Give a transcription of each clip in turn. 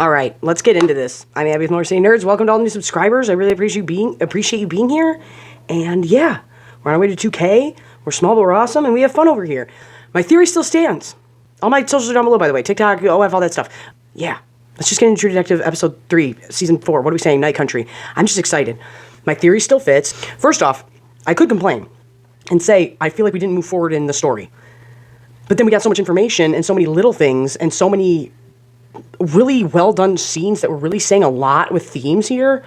All right, let's get into this. I'm Abby with MotorCityNerds. Welcome to all the new subscribers. I really appreciate you being here. And yeah, we're on our way to 2K. We're small, but we're awesome, and we have fun over here. My theory still stands. All my socials are down below, by the way. TikTok, OF, all that stuff. Yeah, let's just get into True Detective Episode 3, Season 4. What are we saying? Night Country. I'm just excited. My theory still fits. First off, I could complain and say I feel like we didn't move forward in the story. But then we got so much information and so many little things and so many really well done scenes that were really saying a lot with themes here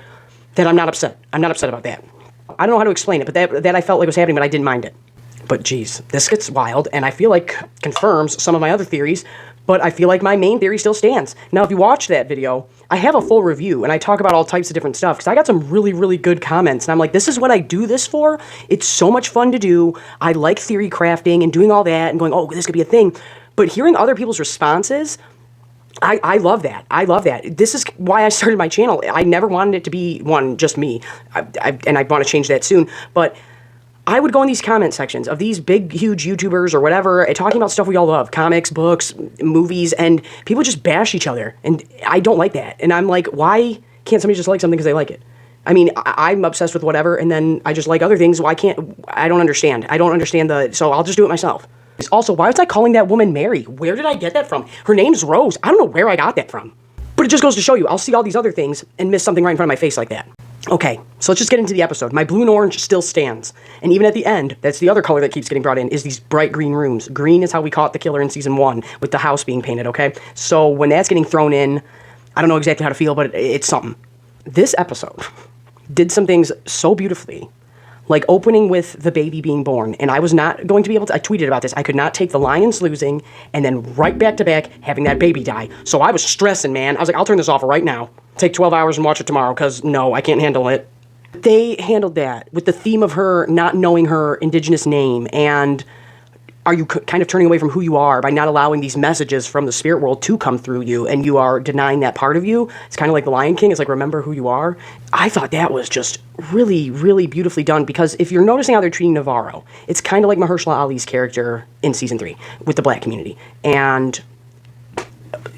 that I'm not upset. I'm not upset about that. I don't know how to explain it, but that I felt like was happening, but I didn't mind it. But geez, this gets wild, and I feel like confirms some of my other theories, but I feel like my main theory still stands. Now, if you watch that video, I have a full review, and I talk about all types of different stuff, because I got some really, really good comments, and I'm like, this is what I do this for? It's so much fun to do. I like theory crafting and doing all that and going, oh, this could be a thing. But hearing other people's responses, I love that. I love that. This is why I started my channel. I never wanted it to be, just me, and I want to change that soon, but I would go in these comment sections of these big, huge YouTubers or whatever, talking about stuff we all love, comics, books, movies, and people just bash each other, and I don't like that. And I'm like, why can't somebody just like something because they like it? I mean, I'm obsessed with whatever, and then I just like other things. Why can't, I don't understand. I don't understand so I'll just do it myself. Also, why was I calling that woman Mary? Where did I get that from? Her name's Rose. I don't know where I got that from. But it just goes to show you, I'll see all these other things and miss something right in front of my face like that. Okay, so let's just get into the episode. My blue and orange still stands. And even at the end, that's the other color that keeps getting brought in, is these bright green rooms. Green is how we caught the killer in Season 1, with the house being painted, okay? So when that's getting thrown in, I don't know exactly how to feel, but it's something. This episode did some things so beautifully, like opening with the baby being born, and I was not going to be able to, I tweeted about this, I could not take the Lions losing, and then right back to back having that baby die. So I was stressing, man. I was like, I'll turn this off right now. Take 12 hours and watch it tomorrow, because no, I can't handle it. They handled that with the theme of her not knowing her indigenous name, and are you kind of turning away from who you are by not allowing these messages from the spirit world to come through you, and you are denying that part of you? It's kind of like the Lion King. It's like, remember who you are. I thought that was just really, really beautifully done, because if you're noticing how they're treating Navarro, it's kind of like Mahershala Ali's character in Season 3 with the black community. And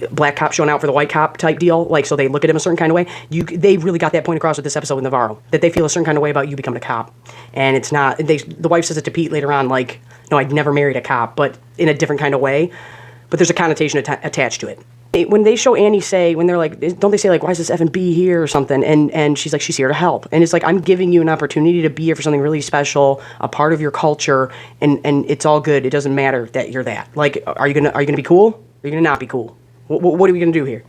black cop showing out for the white cop type deal, like, so they look at him a certain kind of way. They really got that point across with this episode with Navarro, that they feel a certain kind of way about you becoming a cop. And it's not, the wife says it to Pete later on, like, no, I'd never married a cop, but in a different kind of way. But there's a connotation attached to it. When they show Annie say, when they're like, don't they say, like, why is this F and B here or something? And she's like, she's here to help. And it's like, I'm giving you an opportunity to be here for something really special, a part of your culture, and it's all good. It doesn't matter that you're that. Like, are you gonna be cool? Or are you gonna not be cool? What are we gonna do here?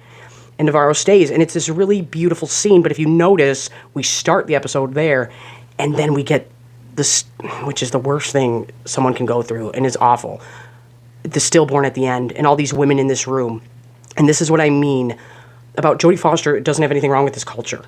And Navarro stays, and it's this really beautiful scene. But if you notice, we start the episode there, and then we get this, which is the worst thing someone can go through, and is awful. The stillborn at the end, and all these women in this room. And this is what I mean about Jodie Foster. It doesn't have anything wrong with this culture.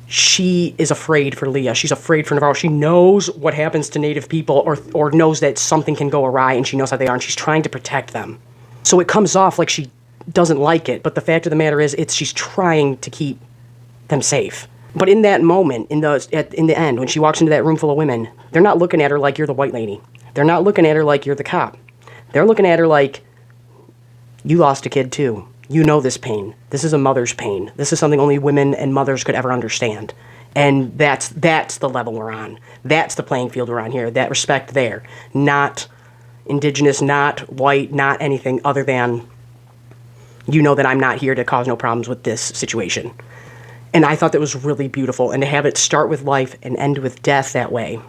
She is afraid for Leah. She's afraid for Navarro. She knows what happens to Native people, or knows that something can go awry, and she knows how they are, and she's trying to protect them. So it comes off like she doesn't like it, but the fact of the matter is, she's trying to keep them safe. But in that moment, in the end, when she walks into that room full of women, they're not looking at her like you're the white lady. They're not looking at her like you're the cop. They're looking at her like, you lost a kid too. You know this pain. This is a mother's pain. This is something only women and mothers could ever understand. And that's the level we're on. That's the playing field we're on here. That respect there. Not indigenous, not white, not anything other than, you know that I'm not here to cause no problems with this situation. And I thought that was really beautiful. And to have it start with life and end with death that way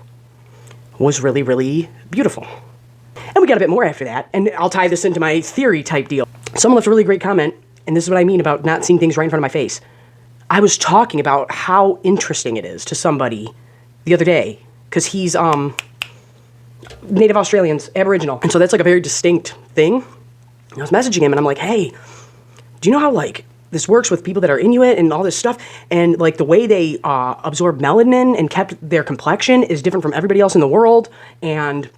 was really, really beautiful. And we got a bit more after that. And I'll tie this into my theory type deal. Someone left a really great comment, and this is what I mean about not seeing things right in front of my face. I was talking about how interesting it is to somebody the other day, because he's Native Australians, Aboriginal. And so that's like a very distinct thing. I was messaging him, and I'm like, hey, do you know how, like, this works with people that are Inuit and all this stuff, and like the way they absorb melanin and kept their complexion is different from everybody else in the world. And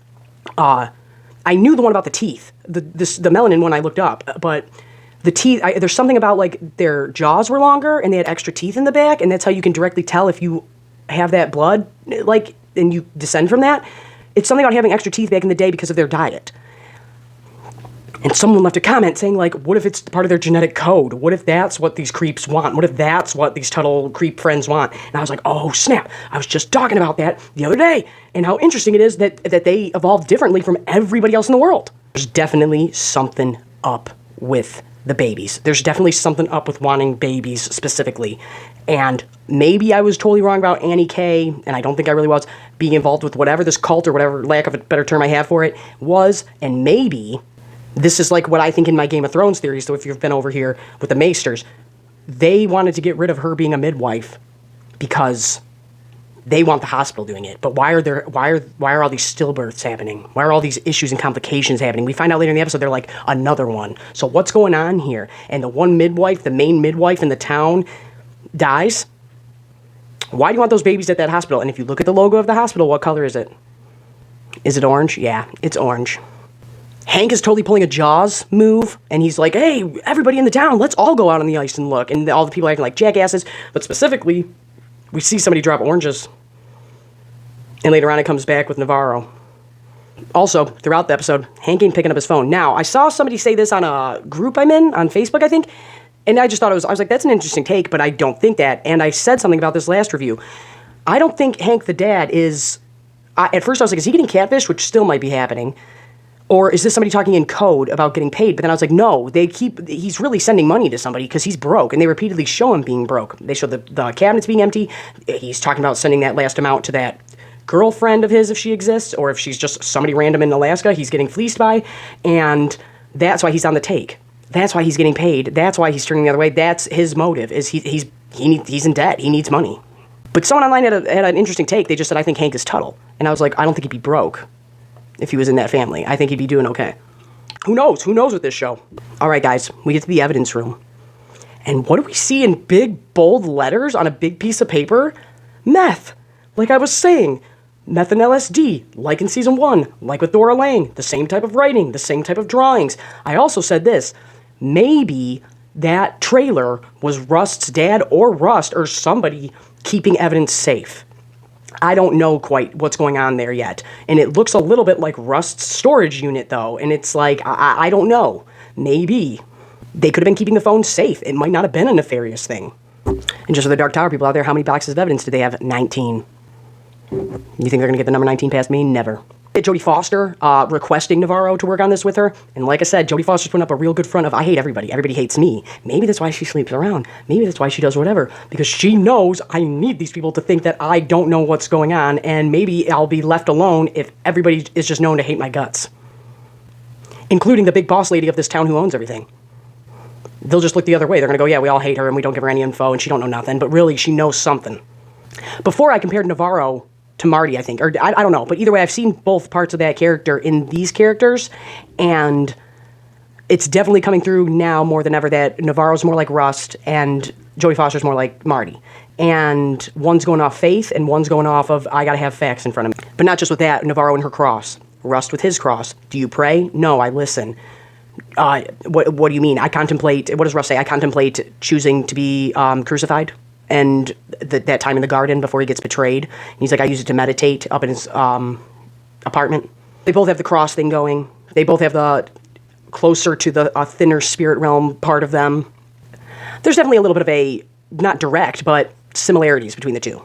I knew the one about the teeth, the melanin one I looked up, but the teeth, there's something about like their jaws were longer and they had extra teeth in the back, and that's how you can directly tell if you have that blood, like, and you descend from that. It's something about having extra teeth back in the day because of their diet. And someone left a comment saying, like, what if it's part of their genetic code? What if that's what these creeps want? What if that's what these Tuttle creep friends want? And I was like, oh, snap. I was just talking about that the other day, and how interesting it is that they evolved differently from everybody else in the world. There's definitely something up with the babies. There's definitely something up with wanting babies specifically. And maybe I was totally wrong about Annie K, and I don't think I really was, being involved with whatever this cult, or whatever lack of a better term I have for it, was, and maybe this is like what I think in my Game of Thrones theory. So if you've been over here with the Maesters, they wanted to get rid of her being a midwife because they want the hospital doing it. But why are all these stillbirths happening? Why are all these issues and complications happening? We find out later in the episode they're like another one. So what's going on here? And the one midwife, the main midwife in the town, dies. Why do you want those babies at that hospital? And if you look at the logo of the hospital, what color is it? Is it orange? Yeah, it's orange. Hank is totally pulling a Jaws move, and he's like, hey, everybody in the town, let's all go out on the ice and look. And all the people acting like jackasses, but specifically, we see somebody drop oranges. And later on, it comes back with Navarro. Also, throughout the episode, Hank ain't picking up his phone. Now, I saw somebody say this on a group I'm in, on Facebook, I think, and I just thought I was like, that's an interesting take, but I don't think that. And I said something about this last review. I don't think Hank the dad is... at first, I was like, is he getting catfished? Which still might be happening. Or is this somebody talking in code about getting paid? But then I was like, no, he's really sending money to somebody because he's broke. And they repeatedly show him being broke. They show the cabinets being empty. He's talking about sending that last amount to that girlfriend of his, if she exists, or if she's just somebody random in Alaska he's getting fleeced by. And that's why he's on the take. That's why he's getting paid. That's why he's turning the other way. That's his motive, is he's in debt. He needs money. But someone online had an interesting take. They just said, I think Hank is Tuttle. And I was like, I don't think he'd be broke if he was in that family. I think he'd be doing okay. Who knows? Who knows with this show? All right, guys, we get to the evidence room. And what do we see in big, bold letters on a big piece of paper? Meth. Like I was saying, meth and LSD, like in season 1, like with Dora Lang, the same type of writing, the same type of drawings. I also said this, maybe that trailer was Rust's dad or Rust or somebody keeping evidence safe. I don't know quite what's going on there yet. And it looks a little bit like Rust's storage unit, though. And it's like, I don't know. Maybe. They could have been keeping the phone safe. It might not have been a nefarious thing. And just for the Dark Tower people out there, how many boxes of evidence do they have? 19. You think they're going to get the number 19 past me? Never. Jodie Foster requesting Navarro to work on this with her. And like I said, Jodie Foster's putting up a real good front of, I hate everybody. Everybody hates me. Maybe that's why she sleeps around. Maybe that's why she does whatever. Because she knows I need these people to think that I don't know what's going on. And maybe I'll be left alone if everybody is just known to hate my guts. Including the big boss lady of this town who owns everything. They'll just look the other way. They're going to go, yeah, we all hate her and we don't give her any info and she don't know nothing. But really, she knows something. Before I compared Navarro to Marty, I think, or I don't know, but either way, I've seen both parts of that character in these characters, and it's definitely coming through now more than ever that Navarro's more like Rust and Jodie Foster's more like Marty, and one's going off faith and one's going off of I gotta have facts in front of me. But not just with that, Navarro and her cross, Rust with his cross. Do you pray? No, I listen. What do you mean? I contemplate. What does Rust say? I contemplate choosing to be crucified. And that time in the garden before he gets betrayed. And he's like, I use it to meditate up in his apartment. They both have the cross thing going. They both have the closer to the thinner spirit realm part of them. There's definitely a little bit of a, not direct, but similarities between the two.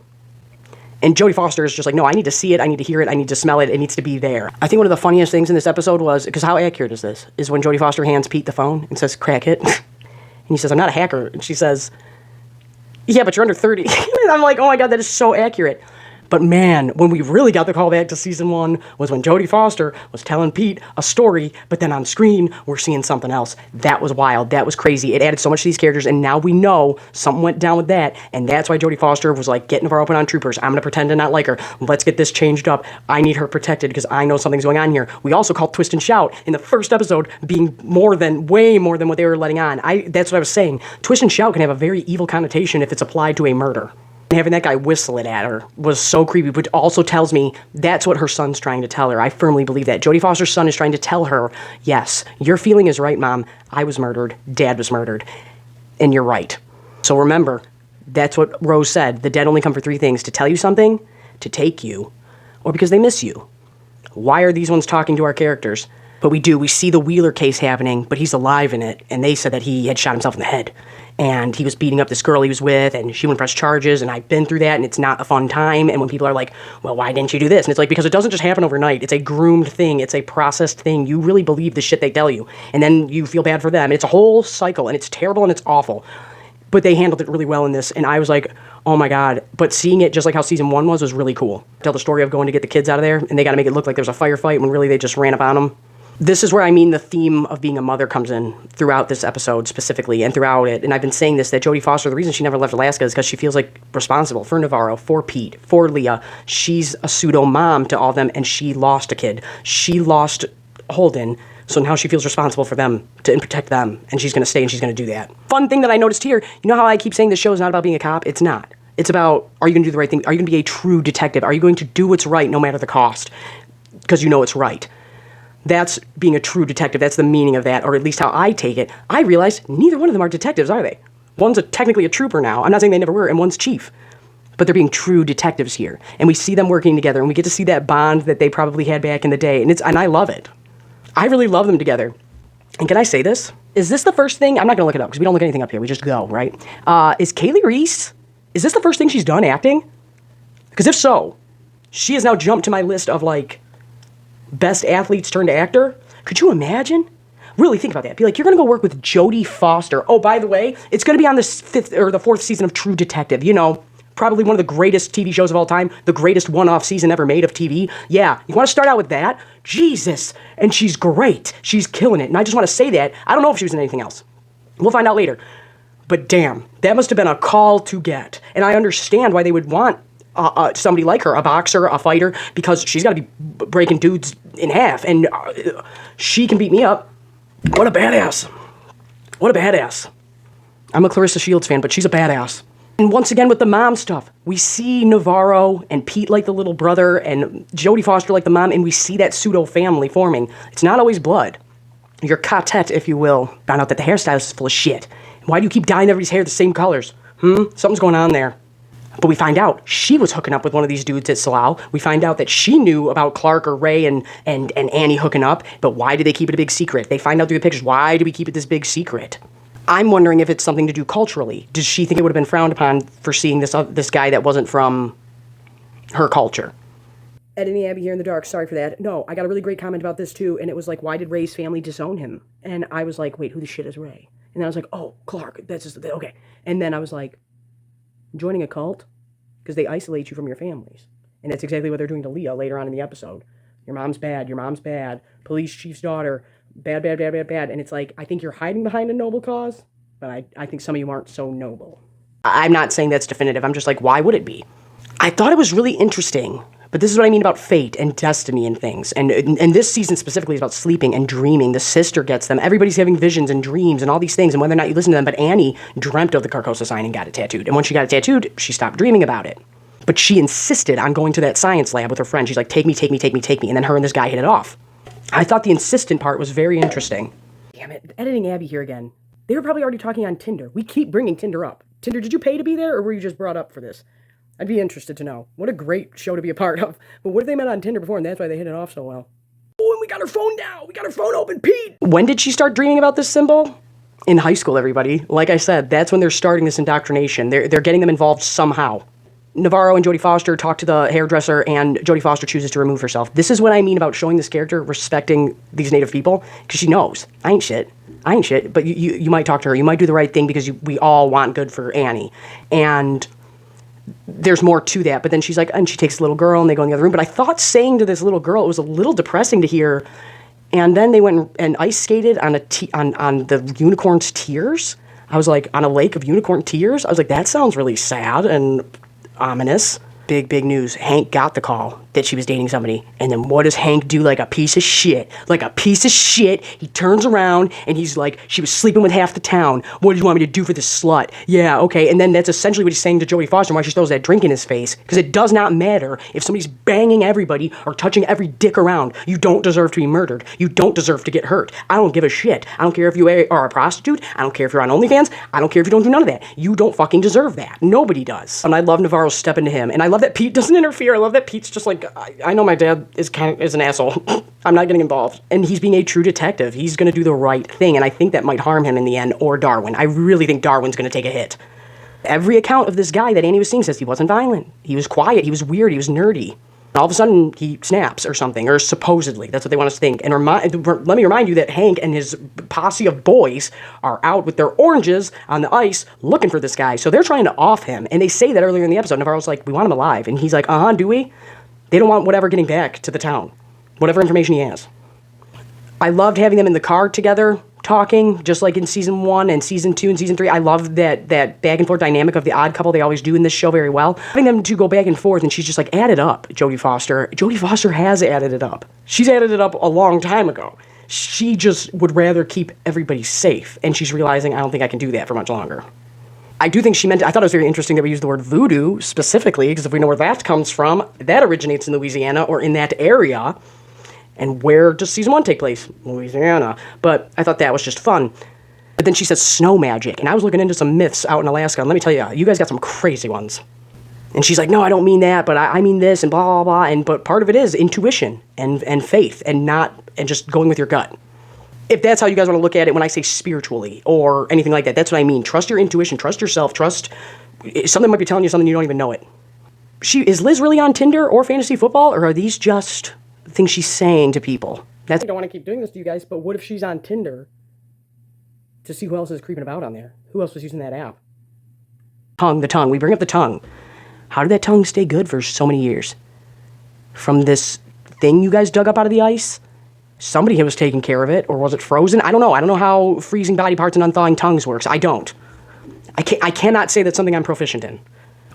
And Jodie Foster is just like, no, I need to see it, I need to hear it, I need to smell it, it needs to be there. I think one of the funniest things in this episode was, because how accurate is this, is when Jodie Foster hands Pete the phone and says, crack it. And he says, I'm not a hacker. And she says, yeah, but you're under 30. And I'm like, oh my God, that is so accurate. But man, when we really got the call back to season 1 was when Jodie Foster was telling Pete a story, but then on screen, we're seeing something else. That was wild. That was crazy. It added so much to these characters, and now we know something went down with that, and that's why Jodie Foster was like, get Navarro put on Troopers. I'm going to pretend to not like her. Let's get this changed up. I need her protected because I know something's going on here. We also called Twist and Shout in the first episode being way more than what they were letting on. That's what I was saying. Twist and Shout can have a very evil connotation if it's applied to a murder. Having that guy whistle it at her was so creepy, but also tells me that's what her son's trying to tell her. I firmly believe that. Jodie Foster's son is trying to tell her, yes, your feeling is right, Mom. I was murdered. Dad was murdered. And you're right. So remember, that's what Rose said. The dead only come for 3 things: to tell you something, to take you, or because they miss you. Why are these ones talking to our characters? But we see the Wheeler case happening, but he's alive in it, and they said that he had shot himself in the head. And he was beating up this girl he was with, and she wouldn't press charges, and I've been through that, and it's not a fun time. And when people are like, well, why didn't you do this? And it's like, because it doesn't just happen overnight. It's a groomed thing. It's a processed thing. You really believe the shit they tell you, and then you feel bad for them. It's a whole cycle, and it's terrible, and it's awful. But they handled it really well in this, and I was like, oh my God. But seeing it just like how season 1 was really cool. Tell the story of going to get the kids out of there, and they got to make it look like there's a firefight when really they just ran up on them. This is where I mean the theme of being a mother comes in throughout this episode specifically and throughout it. And I've been saying this, that Jodie Foster, the reason she never left Alaska is because she feels like responsible for Navarro, for Pete, for Leah. She's a pseudo mom to all of them, and she lost a kid. She lost Holden, so now she feels responsible for them to protect them, and she's going to stay and she's going to do that. Fun thing that I noticed here, you know how I keep saying this show is not about being a cop? It's not. It's about, are you going to do the right thing? Are you going to be a true detective? Are you going to do what's right no matter the cost? Because you know it's right. That's being a true detective. That's the meaning of that, or at least how I take it. I realize neither one of them are detectives, are they? One's technically a trooper now. I'm not saying they never were, and one's chief. But they're being true detectives here. And we see them working together, and we get to see that bond that they probably had back in the day. And I love it. I really love them together. And can I say this? Is this the first thing? I'm not going to look it up, because we don't look anything up here. We just go, right? Is Kaylee Reese, is this the first thing she's done acting? Because if so, she has now jumped to my list of, like, best athletes turned actor. Could you imagine? Really think about that. Be like, you're going to go work with Jodie Foster. Oh, by the way, it's going to be on the 5th or the 4th season of True Detective. You know, probably one of the greatest TV shows of all time, the greatest one-off season ever made of TV. Yeah, you want to start out with that? Jesus. And she's great. She's killing it. And I just want to say that. I don't know if she was in anything else. We'll find out later. But damn, that must have been a call to get. And I understand why they would want somebody like her, a boxer, a fighter, because she's got to be breaking dudes in half, and she can beat me up. What a badass. What a badass. I'm a Clarissa Shields fan, but she's a badass. And once again with the mom stuff, we see Navarro and Pete like the little brother and Jodie Foster like the mom, and we see that pseudo-family forming. It's not always blood. Your quartet, if you will, found out that the hairstylist is full of shit. Why do you keep dyeing everybody's hair the same colors? Something's going on there. But we find out she was hooking up with one of these dudes at Slough. We find out that she knew about Clark or Ray and Annie hooking up. But why did they keep it a big secret? They find out through the pictures. Why do we keep it this big secret? I'm wondering if it's something to do culturally. Does she think it would have been frowned upon for seeing this guy that wasn't from her culture? Ed and Abby here in the dark. Sorry for that. No, I got a really great comment about this too. And it was like, why did Ray's family disown him? And I was like, wait, who the shit is Ray? And then I was like, oh, Clark. That's just, okay. And then I was like, joining a cult? Because they isolate you from your families. And that's exactly what they're doing to Leah later on in the episode. Your mom's bad, your mom's bad, police chief's daughter, bad, bad, bad, bad, bad. And it's like, I think you're hiding behind a noble cause, but I think some of you aren't so noble. I'm not saying that's definitive. I'm just like, why would it be? I thought it was really interesting, but this is what I mean about fate and destiny and things. And this season specifically is about sleeping and dreaming. The sister gets them. Everybody's having visions and dreams and all these things, and whether or not you listen to them. But Annie dreamt of the Carcosa sign and got it tattooed. And when she got it tattooed, she stopped dreaming about it. But she insisted on going to that science lab with her friend. She's like, take me, take me, take me, take me. And then her and this guy hit it off. I thought the insistent part was very interesting. Damn it, editing Abby here again. They were probably already talking on Tinder. We keep bringing Tinder up. Tinder, did you pay to be there, or were you just brought up for this? I'd be interested to know. What a great show to be a part of. But what if they met on Tinder before, and that's why they hit it off so well? Oh, and we got her phone now. We got her phone open, Pete. When did she start dreaming about this symbol? In high school, everybody. Like I said, that's when they're starting this indoctrination. They're getting them involved somehow. Navarro and Jodie Foster talk to the hairdresser, and Jodie Foster chooses to remove herself. This is what I mean about showing this character respecting these native people, because she knows, I ain't shit, but you might talk to her, you might do the right thing because we all want good for Annie, and there's more to that. But then she's like, and she takes the little girl, and they go in the other room, but I thought saying to this little girl, it was a little depressing to hear, and then they went and ice skated on the unicorn's tears. I was like, on a lake of unicorn tears? I was like, that sounds really sad and ominous. Big news. Hank got the call that she was dating somebody. And then what does Hank do like a piece of shit? Like a piece of shit. He turns around and he's like, she was sleeping with half the town. What do you want me to do for this slut? Yeah, okay. And then that's essentially what he's saying to Jodie Foster, why she throws that drink in his face. Because it does not matter if somebody's banging everybody or touching every dick around. You don't deserve to be murdered. You don't deserve to get hurt. I don't give a shit. I don't care if you are a prostitute. I don't care if you're on OnlyFans. I don't care if you don't do none of that. You don't fucking deserve that. Nobody does. And I love Navarro stepping to him. And I love that Pete doesn't interfere. I love that Pete's just like, I know my dad is an asshole. I'm not getting involved. And he's being a true detective. He's going to do the right thing, and I think that might harm him in the end, or Darwin. I really think Darwin's going to take a hit. Every account of this guy that Annie was seeing says he wasn't violent. He was quiet. He was weird. He was nerdy. All of a sudden, he snaps or something, or supposedly. That's what they want us to think. And let me remind you that Hank and his posse of boys are out with their oranges on the ice looking for this guy. So they're trying to off him. And they say that earlier in the episode. Navarro's like, we want him alive. And he's like, do we? They don't want whatever getting back to the town. Whatever information he has. I loved having them in the car together, talking, just like in Season 1 and Season 2 and Season 3. I love that back and forth dynamic of the odd couple they always do in this show very well. Having them to go back and forth, and she's just like, add it up, Jodie Foster. Jodie Foster has added it up. She's added it up a long time ago. She just would rather keep everybody safe, and she's realizing, I don't think I can do that for much longer. I do think she meant, I thought it was very interesting that we used the word voodoo specifically, because if we know where that comes from, that originates in Louisiana or in that area. And where does Season 1 take place? Louisiana. But I thought that was just fun. But then she says snow magic. And I was looking into some myths out in Alaska. And let me tell you, you guys got some crazy ones. And she's like, no, I don't mean that, but I mean this and blah, blah, blah. But part of it is intuition and faith and just going with your gut. If that's how you guys want to look at it when I say spiritually or anything like that, that's what I mean. Trust your intuition. Trust yourself. Something might be telling you something you don't even know it. Is Liz really on Tinder or fantasy football? Or are these just things she's saying to people? I don't want to keep doing this to you guys, but what if she's on Tinder to see who else is creeping about on there? Who else was using that app? The tongue. We bring up the tongue. How did that tongue stay good for so many years? From this thing you guys dug up out of the ice? Somebody was taking care of it, or was it frozen? I don't know. I don't know how freezing body parts and unthawing tongues works. I don't. I cannot say that's something I'm proficient in.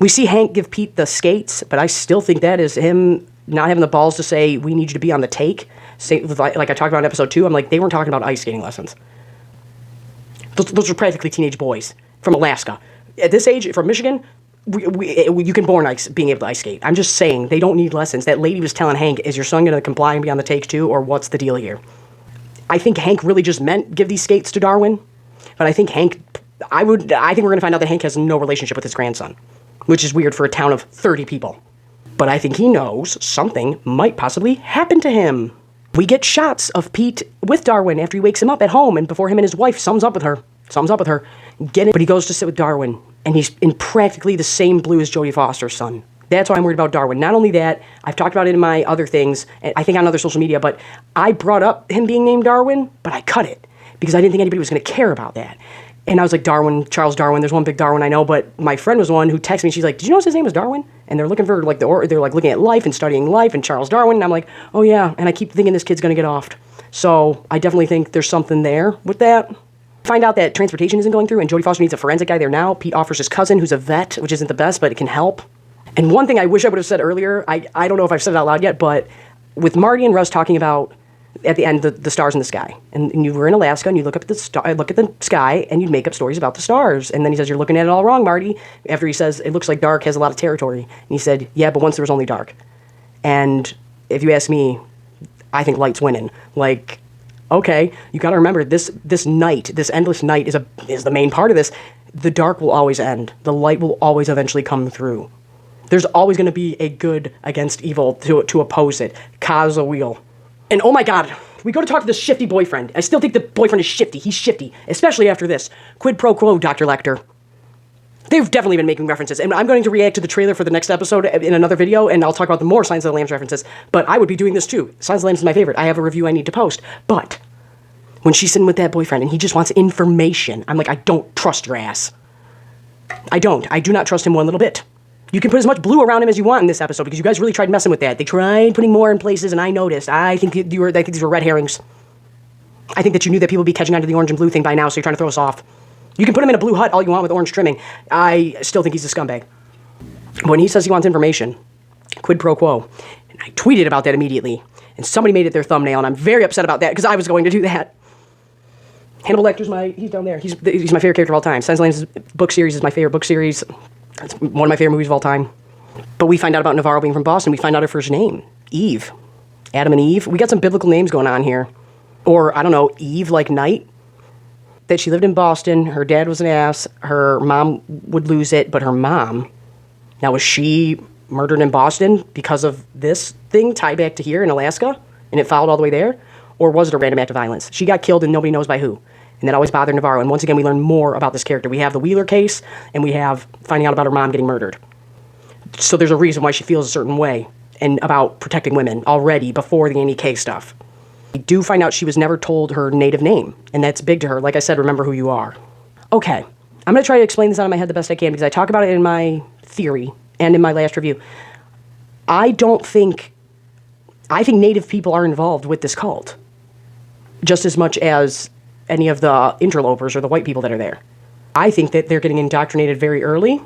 We see Hank give Pete the skates, but I still think that is him not having the balls to say, we need you to be on the take. Like I talked about in episode 2, I'm like, they weren't talking about ice skating lessons. Those are practically teenage boys from Alaska. At this age, from Michigan, you can born being able to ice skate. I'm just saying, they don't need lessons. That lady was telling Hank, is your son going to comply and be on the take too, or what's the deal here? I think Hank really just meant give these skates to Darwin, but I think I think we're going to find out that Hank has no relationship with his grandson, which is weird for a town of 30 people. But I think he knows something might possibly happen to him. We get shots of Pete with Darwin after he wakes him up at home, and before him and his wife sums up with her. But he goes to sit with Darwin, and he's in practically the same blue as Jodie Foster's son. That's why I'm worried about Darwin. Not only that, I've talked about it in my other things, I think on other social media, but I brought up him being named Darwin, but I cut it, because I didn't think anybody was going to care about that. And I was like, Charles Darwin, there's one big Darwin I know, but my friend was one who texted me, she's like, did you know his name was Darwin? And they're looking for, they're looking at life and studying life and Charles Darwin, and I'm like, oh yeah, and I keep thinking this kid's gonna get offed. So I definitely think there's something there with that. Find out that transportation isn't going through, and Jodie Foster needs a forensic guy there now. Pete offers his cousin, who's a vet, which isn't the best, but it can help. And one thing I wish I would have said earlier, I don't know if I've said it out loud yet, but with Marty and Russ talking about at the end, the stars in the sky. And you were in Alaska, and you look at the sky, and you'd make up stories about the stars. And then he says, you're looking at it all wrong, Marty. After he says, it looks like dark has a lot of territory. And he said, yeah, but once there was only dark. And if you ask me, I think light's winning. Like, okay, you got to remember, this night, this endless night is the main part of this. The dark will always end. The light will always eventually come through. There's always going to be a good against evil to oppose it. Cause a wheel. And oh my god, we go to talk to this Shifty boyfriend. I still think the boyfriend is shifty. He's shifty, especially after this. Quid pro quo, Dr. Lecter. They've definitely been making references, and I'm going to react to the trailer for the next episode in another video, and I'll talk about the more Silence of the Lambs references, but I would be doing this too. Silence of the Lambs is my favorite. I have a review I need to post, but when she's sitting with that boyfriend and he just wants information, I'm like, I don't trust your ass. I do not trust him one little bit. You can put as much blue around him as you want in this episode, because you guys really tried messing with that. They tried putting more in places, and I noticed. I think these were red herrings. I think that you knew that people would be catching on to the orange and blue thing by now, so you're trying to throw us off. You can put him in a blue hut all you want with orange trimming. I still think he's a scumbag. But when he says he wants information, quid pro quo, and I tweeted about that immediately, and somebody made it their thumbnail, and I'm very upset about that, because I was going to do that. Hannibal Lecter's he's down there. He's my favorite character of all time. Silence of the Lambs book series is my favorite book series. It's one of my favorite movies of all time. But we find out about Navarro being from Boston. We find out her first name, Eve. Adam and Eve. We got some biblical names going on here. Or, I don't know, Eve like night. That she lived in Boston. Her dad was an ass. Her mom would lose it. But her mom, now was she murdered in Boston because of this thing tied back to here in Alaska, and it followed all the way there? Or was it a random act of violence? She got killed and nobody knows by who. And that always bothered Navarro. And once again, we learn more about this character. We have the Wheeler case, and we have finding out about her mom getting murdered. So there's a reason why she feels a certain way and about protecting women already before the Annie K stuff. We do find out she was never told her native name, and that's big to her. Like I said, remember who you are. Okay, I'm going to try to explain this out of my head the best I can because I talk about it in my theory and in my last review. I think native people are involved with this cult just as much as any of the interlopers or the white people that are there. I think that they're getting indoctrinated very early,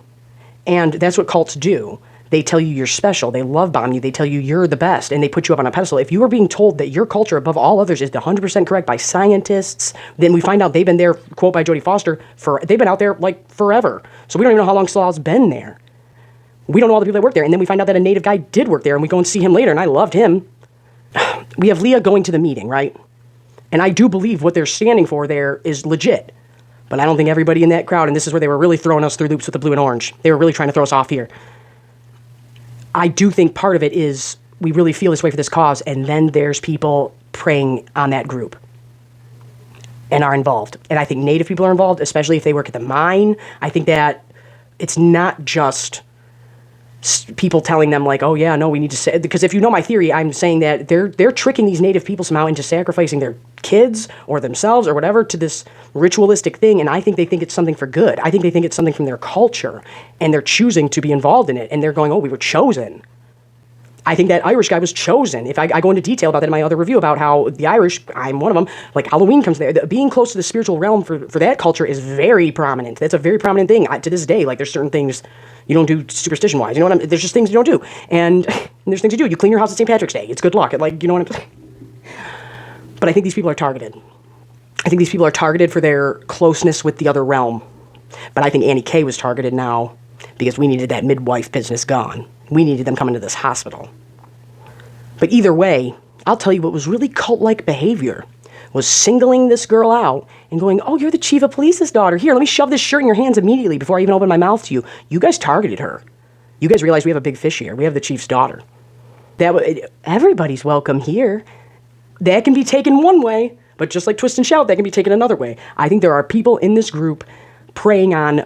and that's what cults do. They tell you you're special, they love bomb you, they tell you you're the best, and they put you up on a pedestal. If you are being told that your culture above all others is 100% correct by scientists, then we find out they've been there, quote by Jodie Foster, they've been out there like forever. So we don't even know how long Slal's been there. We don't know all the people that work there, and then we find out that a native guy did work there, and we go and see him later, and I loved him. We have Leah going to the meeting, right? And I do believe what they're standing for there is legit. But I don't think everybody in that crowd, and this is where they were really throwing us through loops with the blue and orange. They were really trying to throw us off here. I do think part of it is we really feel this way for this cause, and then there's people preying on that group and are involved. And I think native people are involved, especially if they work at the mine. I think that it's not just people telling them like, oh yeah, no, we need to say, because if you know my theory, I'm saying that they're tricking these native people somehow into sacrificing their kids or themselves or whatever to this ritualistic thing, and I think they think it's something for good. I think they think it's something from their culture, and they're choosing to be involved in it, and they're going, oh, we were chosen. I think that Irish guy was chosen. If I go into detail about that in my other review about how the Irish, I'm one of them, like Halloween comes there. Being close to the spiritual realm for that culture is very prominent. That's a very prominent thing. To this day, like there's certain things you don't do superstition-wise. You know what I mean? There's just things you don't do. And there's things you do. You clean your house on St. Patrick's Day. It's good luck. Like, you know what I'm saying? But I think these people are targeted. I think these people are targeted for their closeness with the other realm. But I think Annie K was targeted now because we needed that midwife business gone. We needed them coming to this hospital. But either way, I'll tell you what was really cult-like behavior was singling this girl out and going, oh, you're the chief of police's daughter. Here, let me shove this shirt in your hands immediately before I even open my mouth to you. You guys targeted her. You guys realize we have a big fish here. We have the chief's daughter. Everybody's welcome here. That can be taken one way, but just like Twist and Shout, that can be taken another way. I think there are people in this group preying on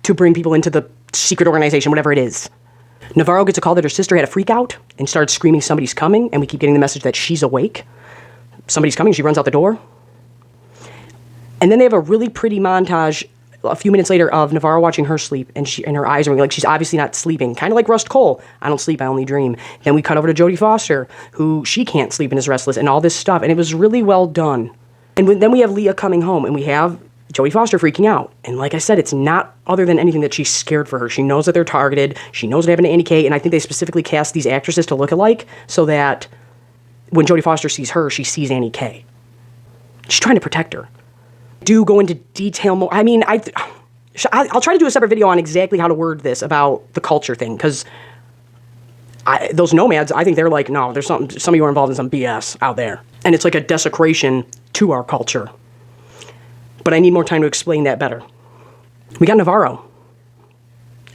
to bring people into the secret organization, whatever it is. Navarro gets a call that her sister had a freak out and started screaming somebody's coming, and we keep getting the message that she's awake. Somebody's coming, she runs out the door. And then they have a really pretty montage a few minutes later of Navarro watching her sleep, and her eyes are like she's obviously not sleeping. Kind of like Rust Cole. I don't sleep, I only dream. Then we cut over to Jodie Foster, who she can't sleep and is restless, and all this stuff, and it was really well done. And then we have Leah coming home, and we have Jodie Foster freaking out. And like I said, it's not other than anything that she's scared for her. She knows that they're targeted. She knows what happened to Annie K, and I think they specifically cast these actresses to look alike so that when Jodie Foster sees her, she sees Annie K. She's trying to protect her. Do go into detail more. I mean, I'll try to do a separate video on exactly how to word this about the culture thing, because those nomads, I think they're like, no, there's some of you are involved in some BS out there. And it's like a desecration to our culture. But I need more time to explain that better. We got Navarro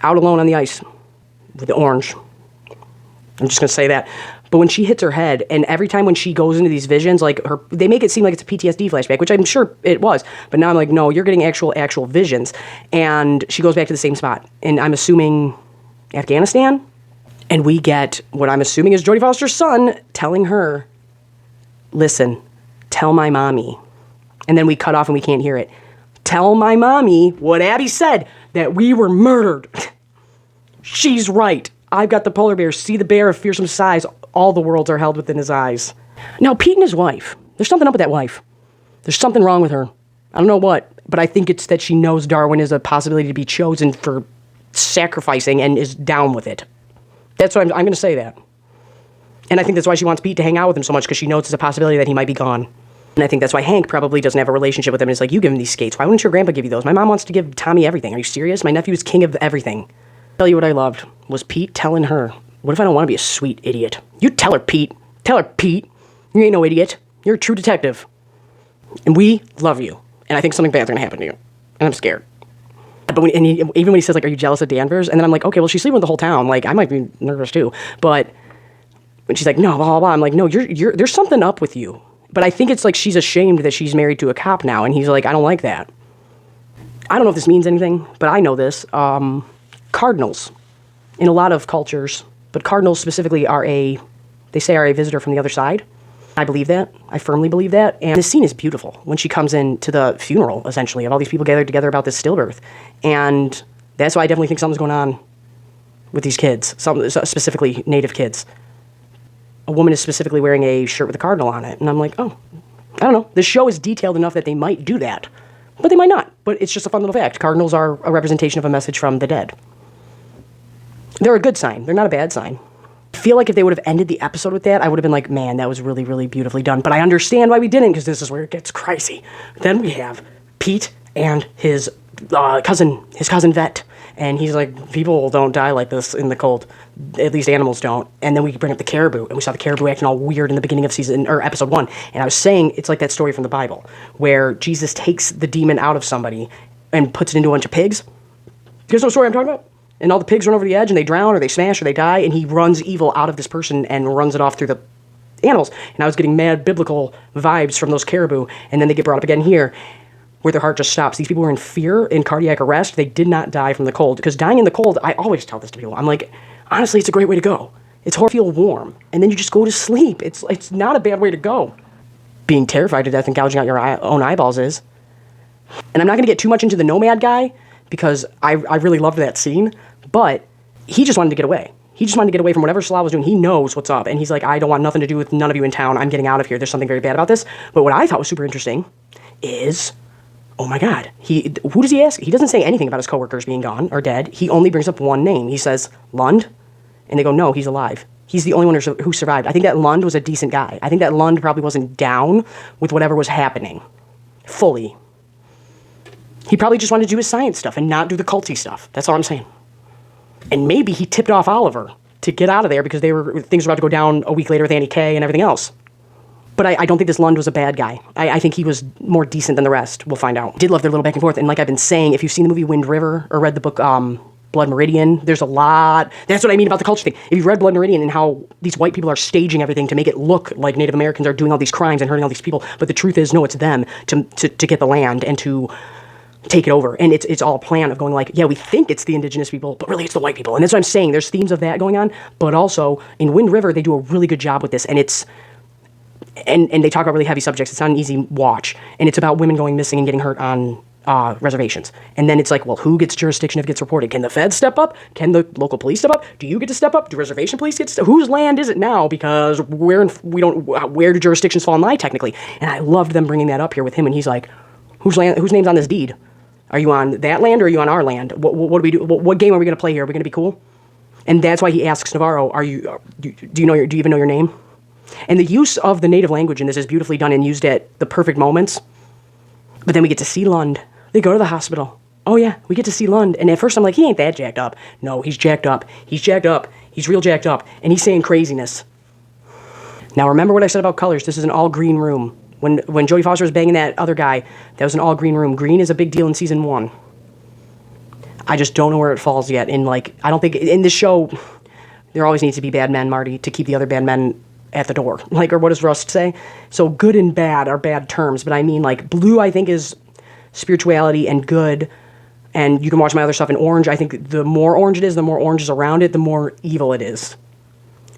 out alone on the ice with the orange. I'm just going to say that. But when she hits her head, and every time when she goes into these visions, like they make it seem like it's a PTSD flashback, which I'm sure it was. But now I'm like, no, you're getting actual visions. And she goes back to the same spot. And I'm assuming Afghanistan. And we get what I'm assuming is Jodie Foster's son telling her, listen, tell my mommy. And then we cut off and we can't hear it. Tell my mommy what Abby said, that we were murdered. She's right. I've got the polar bear. See the bear of fearsome size. All the worlds are held within his eyes. Now, Pete and his wife. There's something up with that wife. There's something wrong with her. I don't know what, but I think it's that she knows Darwin is a possibility to be chosen for sacrificing and is down with it. That's what I'm going to say that. And I think that's why she wants Pete to hang out with him so much, because she knows it's a possibility that he might be gone. And I think that's why Hank probably doesn't have a relationship with him. And it's like, you give him these skates. Why wouldn't your grandpa give you those? My mom wants to give Tommy everything. Are you serious? My nephew is king of everything. I'll tell you what I loved was Pete telling her, what if I don't want to be a sweet idiot? You tell her, Pete. Tell her, Pete. You ain't no idiot. You're a true detective. And we love you. And I think something bad's going to happen to you. And I'm scared. But even when he says, like, are you jealous of Danvers? And then I'm like, okay, well, she's sleeping with the whole town. Like, I might be nervous too. But when she's like, no, blah, blah, blah. I'm like, no, there's something up with you. But I think it's like she's ashamed that she's married to a cop now. And he's like, I don't like that. I don't know if this means anything, but I know this. Cardinals, in a lot of cultures, but cardinals specifically are a visitor from the other side. I believe that. I firmly believe that. And this scene is beautiful when she comes in to the funeral, essentially, of all these people gathered together about this stillbirth. And that's why I definitely think something's going on with these kids, some specifically native kids. A woman is specifically wearing a shirt with a cardinal on it. And I'm like, oh, I don't know. This show is detailed enough that they might do that. But they might not. But it's just a fun little fact. Cardinals are a representation of a message from the dead. They're a good sign. They're not a bad sign. I feel like if they would have ended the episode with that, I would have been like, man, that was really, really beautifully done. But I understand why we didn't, because this is where it gets crazy. Then we have Pete and his cousin Vet. And he's like, people don't die like this in the cold. At least animals don't. And then we bring up the caribou. And we saw the caribou acting all weird in the beginning of episode 1. And I was saying, it's like that story from the Bible, where Jesus takes the demon out of somebody and puts it into a bunch of pigs. Here's no story I'm talking about. And all the pigs run over the edge, and they drown, or they smash, or they die, and he runs evil out of this person and runs it off through the animals. And I was getting mad biblical vibes from those caribou, and then they get brought up again here, where their heart just stops. These people were in fear, in cardiac arrest. They did not die from the cold, because dying in the cold, I always tell this to people. I'm like, honestly, it's a great way to go. It's hard to feel warm, and then you just go to sleep. It's not a bad way to go. Being terrified to death and gouging out your own eyeballs is. And I'm not going to get too much into the nomad guy, because I really loved that scene, but he just wanted to get away. He just wanted to get away from whatever Salah was doing. He knows what's up, and he's like, I don't want nothing to do with none of you in town. I'm getting out of here. There's something very bad about this. But what I thought was super interesting is, oh my God, who does he ask? He doesn't say anything about his coworkers being gone or dead. He only brings up one name. He says, Lund, and they go, no, he's alive. He's the only one who survived. I think that Lund was a decent guy. I think that Lund probably wasn't down with whatever was happening fully. He probably just wanted to do his science stuff and not do the culty stuff. That's all I'm saying. And maybe he tipped off Oliver to get out of there because things were about to go down a week later with Annie K and everything else. But I don't think this Lund was a bad guy. I think he was more decent than the rest. We'll find out. Did love their little back and forth. And like I've been saying, if you've seen the movie Wind River or read the book Blood Meridian, there's a lot. That's what I mean about the culture thing. If you've read Blood Meridian and how these white people are staging everything to make it look like Native Americans are doing all these crimes and hurting all these people, but the truth is, no, it's them to get the land and to take it over. And it's all a plan of going like, yeah, we think it's the indigenous people, but really it's the white people. And that's what I'm saying. There's themes of that going on. But also, in Wind River, they do a really good job with this. And and they talk about really heavy subjects. It's not an easy watch. And it's about women going missing and getting hurt on reservations. And then it's like, well, who gets jurisdiction if it gets reported? Can the feds step up? Can the local police step up? Do you get to step up? Do reservation police get to step up? Whose land is it now? Because where do jurisdictions fall in line technically? And I loved them bringing that up here with him. And he's like, whose name's on this deed? Are you on that land or are you on our land? What do we do? What game are we going to play here? Are we going to be cool? And that's why he asks Navarro, do you even know your name? And the use of the native language in this is beautifully done and used at the perfect moments. But then we get to see Lund. They go to the hospital. Oh yeah, we get to see Lund. And at first I'm like, he ain't that jacked up. No, he's jacked up. He's jacked up. He's real jacked up. And he's saying craziness. Now remember what I said about colors. This is an all green room. When Jodie Foster was banging that other guy, that was an all green room. Green is a big deal in season 1. I just don't know where it falls yet. I don't think in this show there always needs to be bad men, Marty, to keep the other bad men at the door. Or what does Rust say? So good and bad are bad terms, but I mean blue I think is spirituality and good, and you can watch my other stuff in orange. I think the more orange it is, the more orange is around it, the more evil it is.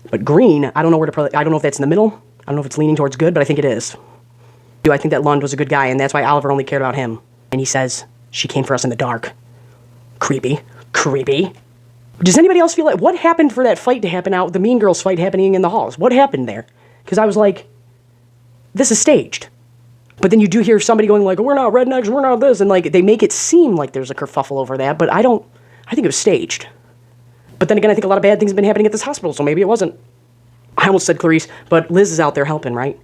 But green, I don't know where to put it. I don't know if that's in the middle. I don't know if it's leaning towards good, but I think it is. I think that Lund was a good guy, and that's why Oliver only cared about him. And he says, she came for us in the dark. Creepy. Does anybody else feel like, what happened for that fight to happen out, the Mean Girls fight happening in the halls? What happened there? Because I was like, this is staged. But then you do hear somebody going like, we're not rednecks, we're not this, and they make it seem like there's a kerfuffle over that, but I think it was staged. But then again, I think a lot of bad things have been happening at this hospital, so maybe it wasn't. I almost said Clarice, but Liz is out there helping, right?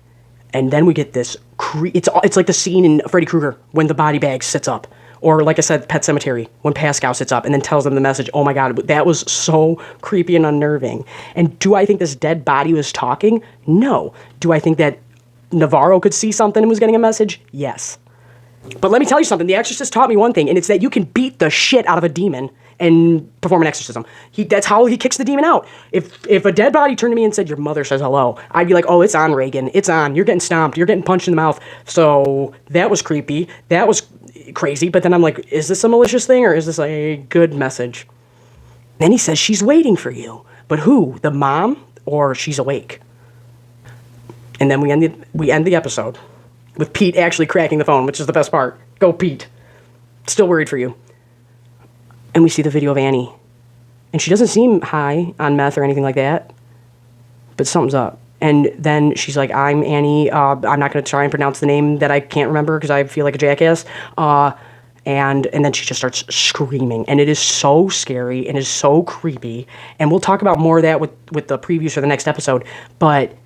And then we get this, it's like the scene in Freddy Krueger when the body bag sits up. Or like I said, Pet Sematary, when Pascal sits up and then tells them the message. Oh my God, that was so creepy and unnerving. And do I think this dead body was talking? No. Do I think that Navarro could see something and was getting a message? Yes. But let me tell you something. The Exorcist taught me one thing, and it's that you can beat the shit out of a demon and perform an exorcism. That's how he kicks the demon out. If a dead body turned to me and said, your mother says hello, I'd be like, oh, it's on, Reagan. It's on. You're getting stomped. You're getting punched in the mouth. So that was creepy. That was crazy. But then I'm like, is this a malicious thing or is this a good message? Then he says, she's waiting for you. But who? The mom or she's awake? And then we end the episode with Pete actually cracking the phone, which is the best part. Go, Pete. Still worried for you. And we see the video of Annie. And she doesn't seem high on meth or anything like that. But something's up. And then she's like, I'm Annie. I'm not going to try and pronounce the name that I can't remember because I feel like a jackass. And then she just starts screaming. And it is so scary and is so creepy. And we'll talk about more of that with the previews for the next episode. But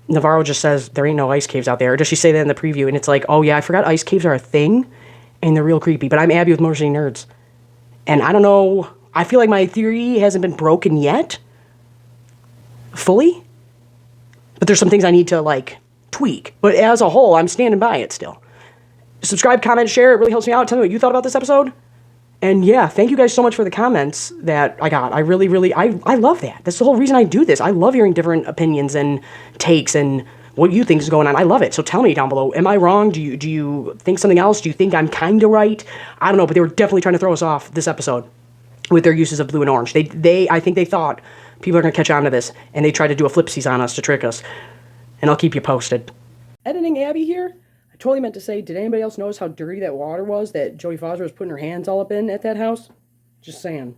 Navarro just says, there ain't no ice caves out there. Or does she say that in the preview? And it's like, oh yeah, I forgot ice caves are a thing. And they're real creepy. But I'm Abby with MotorCityNerds. And I don't know, I feel like my theory hasn't been broken yet. Fully. But there's some things I need to, like, tweak. But as a whole, I'm standing by it still. Subscribe, comment, share. It really helps me out. Tell me what you thought about this episode. And yeah, thank you guys so much for the comments that I got. I really, I love that. That's the whole reason I do this. I love hearing different opinions and takes and what you think is going on. I love it. So tell me down below. Am I wrong? Do you think something else? Do you think I'm kind of right? I don't know, but they were definitely trying to throw us off this episode with their uses of blue and orange. I think they thought people are going to catch on to this, and they tried to do a flipsies on us to trick us. And I'll keep you posted. Editing Abby here. I totally meant to say, did anybody else notice how dirty that water was that Joey Foster was putting her hands all up in at that house? Just saying.